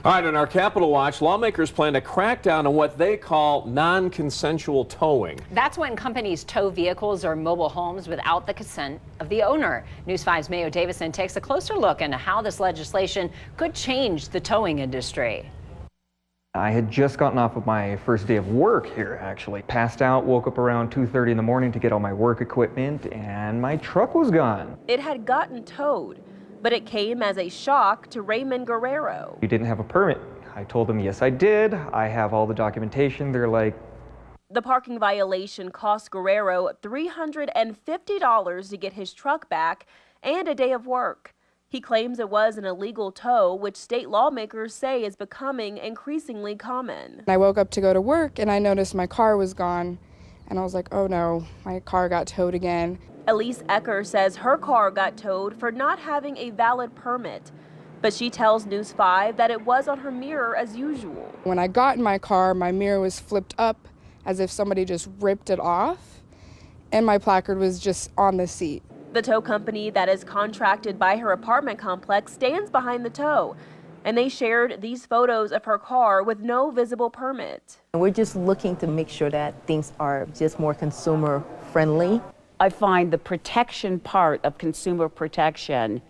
All right, on our Capitol Watch, lawmakers plan to crack down on what they call non-consensual towing. That's when companies tow vehicles or mobile homes without the consent of the owner. News 5's Mayo Davison takes a closer look into how this legislation could change the towing industry. I had just gotten off of my first day of work here, actually. Passed out, woke up around 2:30 in the morning to get all my work equipment, and my truck was gone. It had gotten towed, but it came as a shock to Raymond Guerrero. You didn't have a permit. I told them, yes, I did. I have all the documentation. They're like... The parking violation cost Guerrero $350 to get his truck back and a day of work. He claims it was an illegal tow, which state lawmakers say is becoming increasingly common. I woke up to go to work and I noticed my car was gone. And I was like, oh no, my car got towed again. Elise Ecker says her car got towed for not having a valid permit. But she tells News 5 that it was on her mirror as usual. When I got in my car, my mirror was flipped up as if somebody just ripped it off. And my placard was just on the seat. The tow company that is contracted by her apartment complex stands behind the tow, and they shared these photos of her car with no visible permit. We're just looking to make sure that things are just more consumer friendly. I find the protection part of consumer protection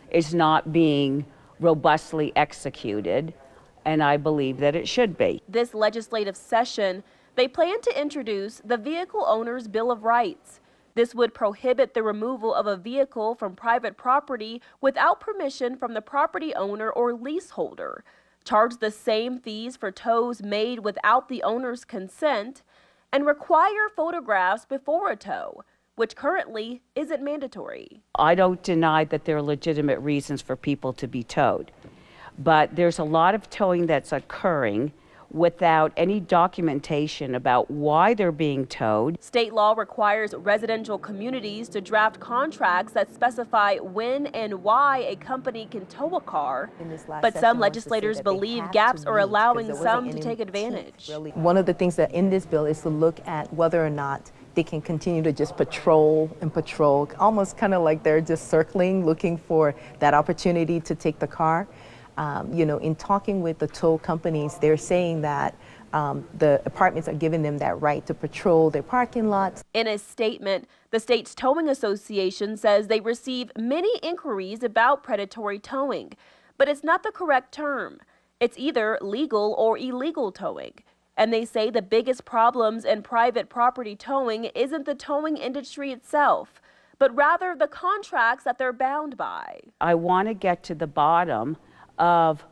is not being robustly executed, and I believe that it should be. This legislative session, they plan to introduce the Vehicle Owner's Bill of Rights. This would prohibit the removal of a vehicle from private property without permission from the property owner or leaseholder, charge the same fees for tows made without the owner's consent, and require photographs before a tow, which currently isn't mandatory. I don't deny that there are legitimate reasons for people to be towed, but there's a lot of towing that's occurring without any documentation about why they're being towed. State law requires residential communities to draft contracts that specify when and why a company can tow a car, but some legislators believe gaps are allowing some to take advantage. One of the things that in this bill is to look at whether or not they can continue to just patrol and patrol, almost kind of like they're just circling, looking for that opportunity to take the car. In talking with the tow companies, they're saying that the apartments are giving them that right to patrol their parking lots. In a statement, the state's towing association says they receive many inquiries about predatory towing, but it's not the correct term. It's either legal or illegal towing. And they say the biggest problems in private property towing isn't the towing industry itself, but rather the contracts that they're bound by. I want to get to the bottom of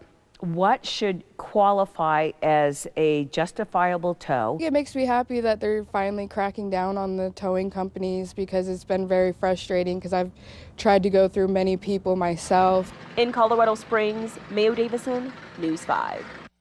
what should qualify as a justifiable tow. It makes me happy that they're finally cracking down on the towing companies because it's been very frustrating because I've tried to go through many people myself. In Colorado Springs, Mayo Davison, News 5.